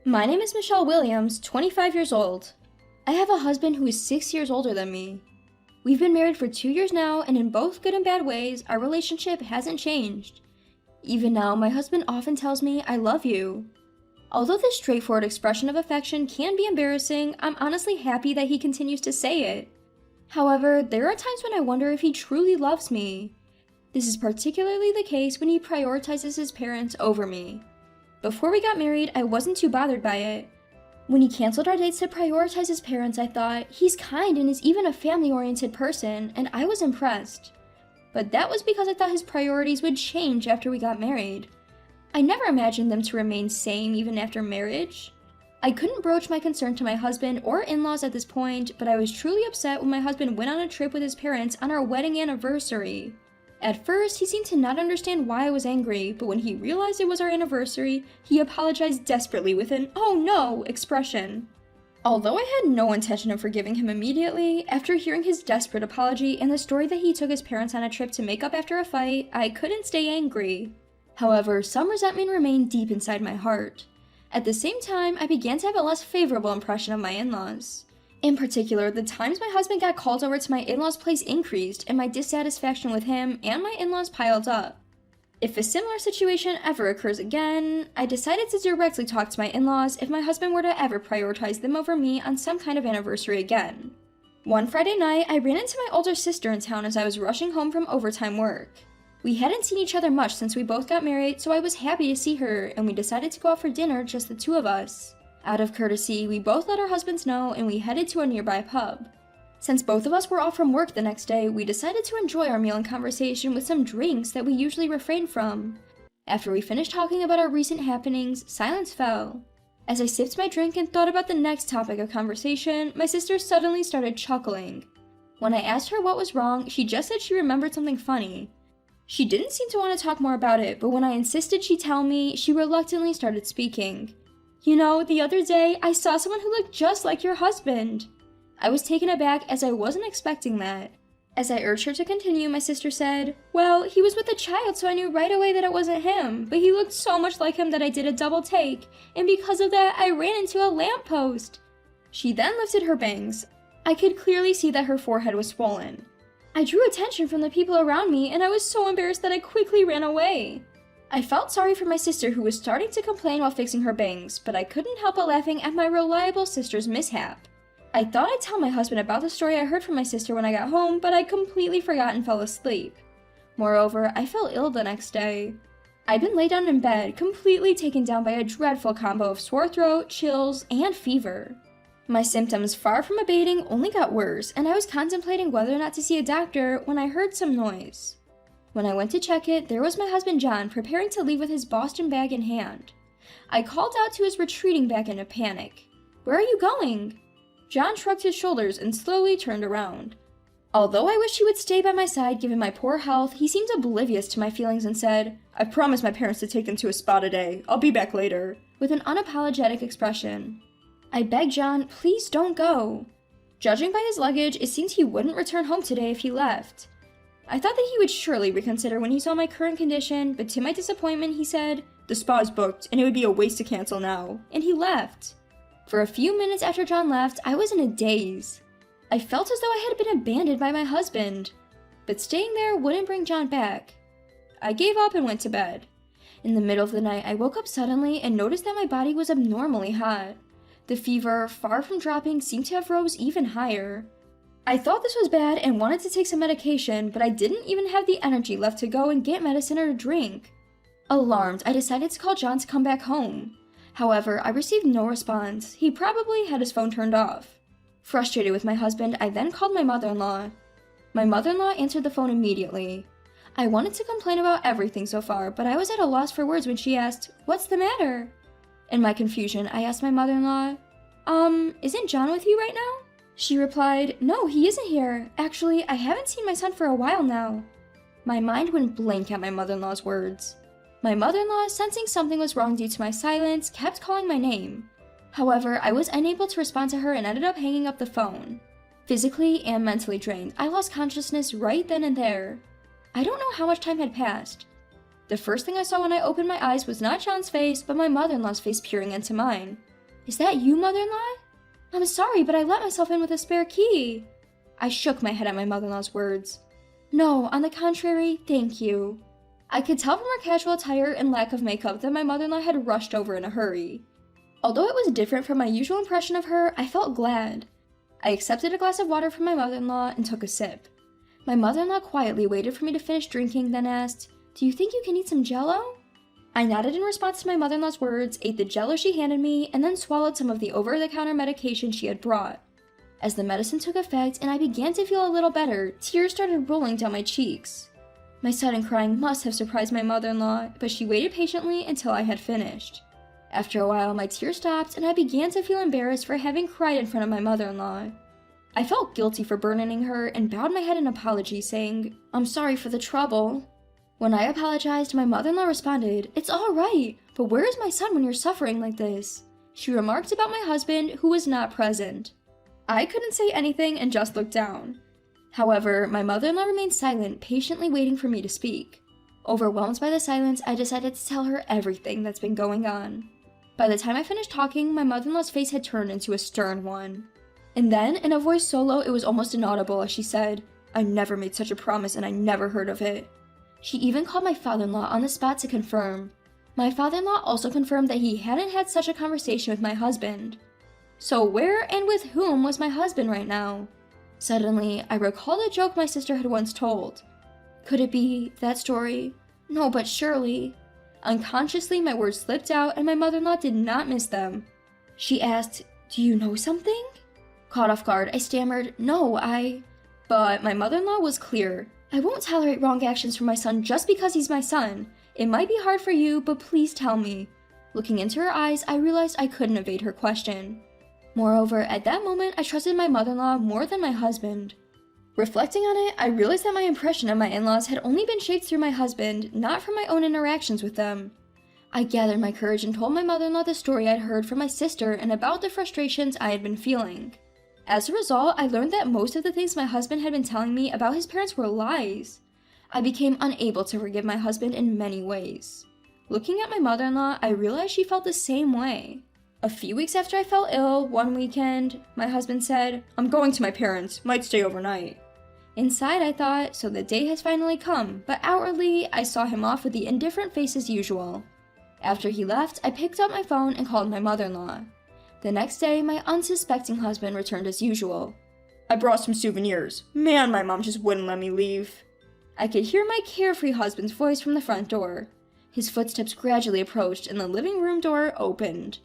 My name is Michelle Williams, 25 years old. I have a husband who is 6 years older than me. We've been married for 2 years now, and in both good and bad ways, our relationship hasn't changed. Even now, my husband often tells me, "I love you." Although this straightforward expression of affection can be embarrassing, I'm honestly happy that he continues to say it. However, there are times when I wonder if he truly loves me. This is particularly the case when he prioritizes his parents over me. Before we got married, I wasn't too bothered by it. When he canceled our dates to prioritize his parents, I thought, he's kind and is even a family-oriented person, and I was impressed. But that was because I thought his priorities would change after we got married. I never imagined them to remain same even after marriage. I couldn't broach my concern to my husband or in-laws at this point, but I was truly upset when my husband went on a trip with his parents on our wedding anniversary. At first, he seemed to not understand why I was angry, but when he realized it was our anniversary, he apologized desperately with an "oh no" expression. Although I had no intention of forgiving him immediately, after hearing his desperate apology and the story that he took his parents on a trip to make up after a fight, I couldn't stay angry. However, some resentment remained deep inside my heart. At the same time, I began to have a less favorable impression of my in-laws. In particular, the times my husband got called over to my in-laws' place increased, and my dissatisfaction with him and my in-laws piled up. If a similar situation ever occurs again, I decided to directly talk to my in-laws if my husband were to ever prioritize them over me on some kind of anniversary again. One Friday night, I ran into my older sister in town as I was rushing home from overtime work. We hadn't seen each other much since we both got married, so I was happy to see her, and we decided to go out for dinner, just the two of us. Out of courtesy, we both let our husbands know, and we headed to a nearby pub. Since both of us were off from work the next day, we decided to enjoy our meal and conversation with some drinks that we usually refrain from. After we finished talking about our recent happenings, silence fell. As I sipped my drink and thought about the next topic of conversation, my sister suddenly started chuckling. When I asked her what was wrong, she just said she remembered something funny. She didn't seem to want to talk more about it, but when I insisted she tell me, she reluctantly started speaking. "You know, the other day, I saw someone who looked just like your husband." I was taken aback as I wasn't expecting that. As I urged her to continue, my sister said, "Well, he was with a child, so I knew right away that it wasn't him, but he looked so much like him that I did a double take, and because of that, I ran into a lamppost." She then lifted her bangs. I could clearly see that her forehead was swollen. I drew attention from the people around me, and I was so embarrassed that I quickly ran away. I felt sorry for my sister who was starting to complain while fixing her bangs, but I couldn't help but laughing at my reliable sister's mishap. I thought I'd tell my husband about the story I heard from my sister when I got home, but I completely forgot and fell asleep. Moreover, I felt ill the next day. I'd been laid down in bed, completely taken down by a dreadful combo of sore throat, chills, and fever. My symptoms, far from abating, only got worse, and I was contemplating whether or not to see a doctor when I heard some noise. When I went to check it, there was my husband John preparing to leave with his Boston bag in hand. I called out to his retreating back in a panic. "Where are you going?" John shrugged his shoulders and slowly turned around. Although I wished he would stay by my side given my poor health, he seemed oblivious to my feelings and said, "I've promised my parents to take them to a spa today. I'll be back later," with an unapologetic expression. I begged John, "Please don't go." Judging by his luggage, it seemed he wouldn't return home today if he left. I thought that he would surely reconsider when he saw my current condition, but to my disappointment he said, "The spa's booked, and it would be a waste to cancel now," and he left. For a few minutes after John left, I was in a daze. I felt as though I had been abandoned by my husband, but staying there wouldn't bring John back. I gave up and went to bed. In the middle of the night, I woke up suddenly and noticed that my body was abnormally hot. The fever, far from dropping, seemed to have rose even higher. I thought this was bad and wanted to take some medication, but I didn't even have the energy left to go and get medicine or a drink. Alarmed, I decided to call John to come back home. However, I received no response. He probably had his phone turned off. Frustrated with my husband, I then called my mother-in-law. My mother-in-law answered the phone immediately. I wanted to complain about everything so far, but I was at a loss for words when she asked, "What's the matter?" In my confusion, I asked my mother-in-law, "Isn't John with you right now?" She replied, "No, he isn't here. Actually, I haven't seen my son for a while now." My mind went blank at my mother-in-law's words. My mother-in-law, sensing something was wrong due to my silence, kept calling my name. However, I was unable to respond to her and ended up hanging up the phone. Physically and mentally drained, I lost consciousness right then and there. I don't know how much time had passed. The first thing I saw when I opened my eyes was not John's face, but my mother-in-law's face peering into mine. "Is that you, mother-in-law? I'm sorry, but I let myself in with a spare key." I shook my head at my mother-in-law's words. "No, on the contrary, thank you." I could tell from her casual attire and lack of makeup that my mother-in-law had rushed over in a hurry. Although it was different from my usual impression of her, I felt glad. I accepted a glass of water from my mother-in-law and took a sip. My mother-in-law quietly waited for me to finish drinking, then asked, "Do you think you can eat some Jell-O?" I nodded in response to my mother-in-law's words, ate the Jell-O she handed me, and then swallowed some of the over-the-counter medication she had brought. As the medicine took effect and I began to feel a little better, tears started rolling down my cheeks. My sudden crying must have surprised my mother-in-law, but she waited patiently until I had finished. After a while, my tears stopped and I began to feel embarrassed for having cried in front of my mother-in-law. I felt guilty for burdening her and bowed my head in apology, saying, "I'm sorry for the trouble." When I apologized, my mother-in-law responded, "It's all right, but where is my son when you're suffering like this?" She remarked about my husband, who was not present. I couldn't say anything and just looked down. However, my mother-in-law remained silent, patiently waiting for me to speak. Overwhelmed by the silence, I decided to tell her everything that's been going on. By the time I finished talking, my mother-in-law's face had turned into a stern one. And then, in a voice so low it was almost inaudible, as she said, "I never made such a promise and I never heard of it." She even called my father-in-law on the spot to confirm. My father-in-law also confirmed that he hadn't had such a conversation with my husband. So where and with whom was my husband right now? Suddenly, I recalled a joke my sister had once told. Could it be that story? No, but surely. Unconsciously, my words slipped out and my mother-in-law did not miss them. She asked, "Do you know something?" Caught off guard, I stammered, "No, But my mother-in-law was clear. "I won't tolerate wrong actions from my son just because he's my son. It might be hard for you, but please tell me." Looking into her eyes, I realized I couldn't evade her question. Moreover, at that moment, I trusted my mother-in-law more than my husband. Reflecting on it, I realized that my impression of my in-laws had only been shaped through my husband, not from my own interactions with them. I gathered my courage and told my mother-in-law the story I'd heard from my sister and about the frustrations I had been feeling. As a result, I learned that most of the things my husband had been telling me about his parents were lies. I became unable to forgive my husband in many ways. Looking at my mother-in-law, I realized she felt the same way. A few weeks after I fell ill, one weekend, my husband said, "I'm going to my parents, might stay overnight." Inside, I thought, so the day has finally come, but outwardly, I saw him off with the indifferent face as usual. After he left, I picked up my phone and called my mother-in-law. The next day, my unsuspecting husband returned as usual. "I brought some souvenirs. Man, my mom just wouldn't let me leave." I could hear my carefree husband's voice from the front door. His footsteps gradually approached and the living room door opened.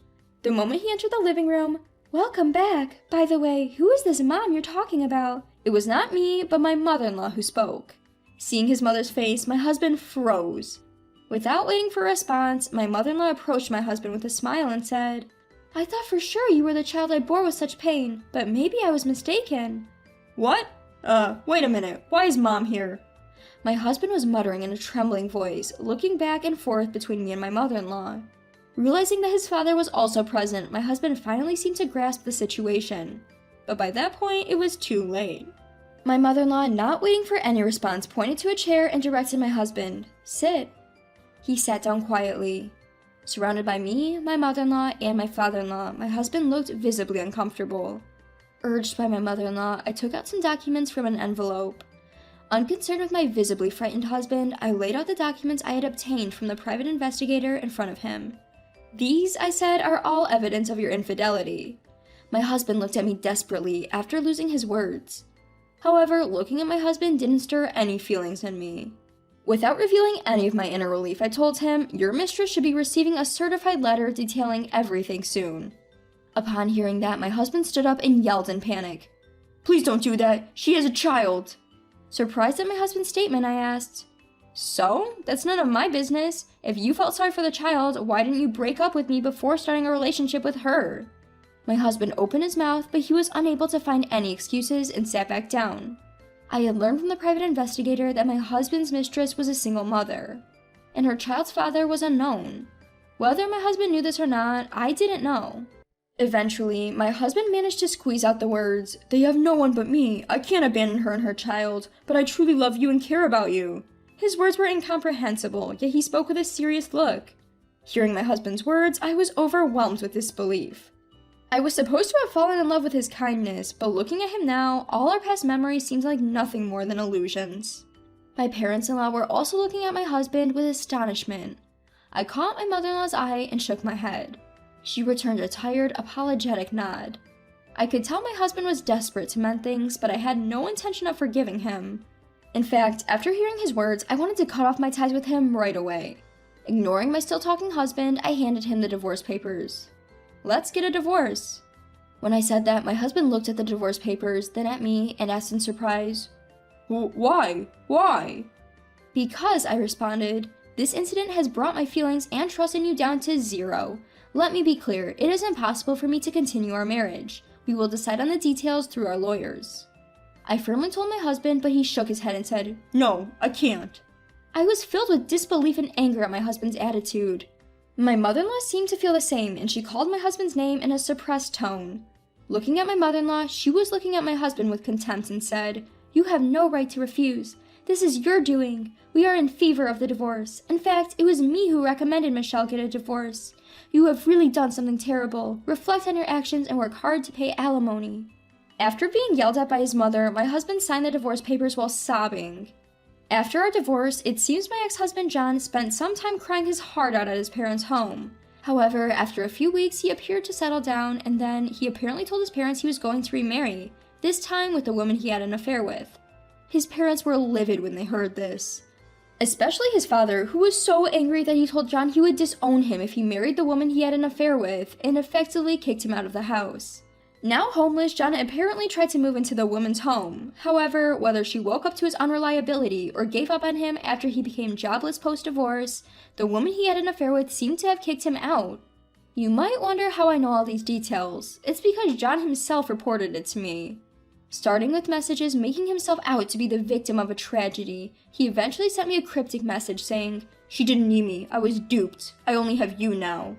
The moment he entered the living room, "Welcome back. By the way, who is this mom you're talking about?" It was not me, but my mother-in-law who spoke. Seeing his mother's face, my husband froze. Without waiting for a response, my mother-in-law approached my husband with a smile and said, "I thought for sure you were the child I bore with such pain, but maybe I was mistaken." "What? Wait a minute. Why is Mom here?" My husband was muttering in a trembling voice, looking back and forth between me and my mother-in-law. Realizing that his father was also present, my husband finally seemed to grasp the situation. But by that point, it was too late. My mother-in-law, not waiting for any response, pointed to a chair and directed my husband, "Sit." He sat down quietly. Surrounded by me, my mother-in-law, and my father-in-law, my husband looked visibly uncomfortable. Urged by my mother-in-law, I took out some documents from an envelope. Unconcerned with my visibly frightened husband, I laid out the documents I had obtained from the private investigator in front of him. "These," I said, "are all evidence of your infidelity." My husband looked at me desperately after losing his words. However, looking at my husband didn't stir any feelings in me. Without revealing any of my inner relief, I told him, "Your mistress should be receiving a certified letter detailing everything soon." Upon hearing that, my husband stood up and yelled in panic, "Please don't do that! She is a child!" Surprised at my husband's statement, I asked, "So? That's none of my business. If you felt sorry for the child, why didn't you break up with me before starting a relationship with her?" My husband opened his mouth, but he was unable to find any excuses and sat back down. I had learned from the private investigator that my husband's mistress was a single mother, and her child's father was unknown. Whether my husband knew this or not, I didn't know. Eventually, my husband managed to squeeze out the words, "They have no one but me. I can't abandon her and her child, but I truly love you and care about you." His words were incomprehensible, yet he spoke with a serious look. Hearing my husband's words, I was overwhelmed with disbelief. I was supposed to have fallen in love with his kindness, but looking at him now, all our past memories seems like nothing more than illusions. My parents-in-law were also looking at my husband with astonishment. I caught my mother-in-law's eye and shook my head. She returned a tired, apologetic nod. I could tell my husband was desperate to mend things, but I had no intention of forgiving him. In fact, after hearing his words, I wanted to cut off my ties with him right away. Ignoring my still-talking husband, I handed him the divorce papers. Let's get a divorce. When I said that, my husband looked at the divorce papers, then at me, and asked in surprise, Why? Why? Because, I responded, this incident has brought my feelings and trust in you down to 0. Let me be clear, it is impossible for me to continue our marriage. We will decide on the details through our lawyers. I firmly told my husband, but he shook his head and said, No, I can't. I was filled with disbelief and anger at my husband's attitude. My mother-in-law seemed to feel the same, and she called my husband's name in a suppressed tone. Looking at my mother-in-law, she was looking at my husband with contempt and said, You have no right to refuse. This is your doing. We are in favor of the divorce. In fact, it was me who recommended Michelle get a divorce. You have really done something terrible. Reflect on your actions and work hard to pay alimony. After being yelled at by his mother, my husband signed the divorce papers while sobbing. After our divorce, it seems my ex-husband John spent some time crying his heart out at his parents' home. However, after a few weeks, he appeared to settle down, and then he apparently told his parents he was going to remarry, this time with the woman he had an affair with. His parents were livid when they heard this. Especially his father, who was so angry that he told John he would disown him if he married the woman he had an affair with, and effectively kicked him out of the house. Now homeless, John apparently tried to move into the woman's home. However, whether she woke up to his unreliability or gave up on him after he became jobless post-divorce, the woman he had an affair with seemed to have kicked him out. You might wonder how I know all these details. It's because John himself reported it to me. Starting with messages making himself out to be the victim of a tragedy, he eventually sent me a cryptic message saying, She didn't need me, I was duped, I only have you now.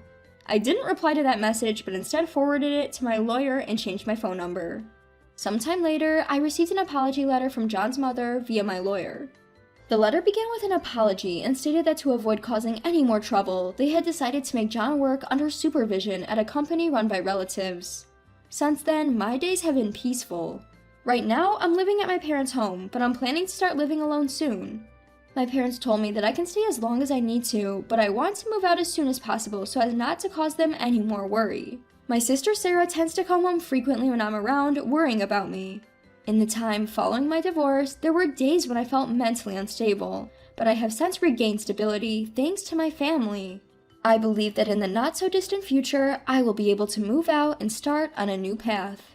I didn't reply to that message, but instead forwarded it to my lawyer and changed my phone number. Sometime later, I received an apology letter from John's mother via my lawyer. The letter began with an apology and stated that to avoid causing any more trouble, they had decided to make John work under supervision at a company run by relatives. Since then, my days have been peaceful. Right now, I'm living at my parents' home, but I'm planning to start living alone soon. My parents told me that I can stay as long as I need to, but I want to move out as soon as possible so as not to cause them any more worry. My sister Sarah tends to come home frequently when I'm around, worrying about me. In the time following my divorce, there were days when I felt mentally unstable, but I have since regained stability thanks to my family. I believe that in the not-so-distant future, I will be able to move out and start on a new path.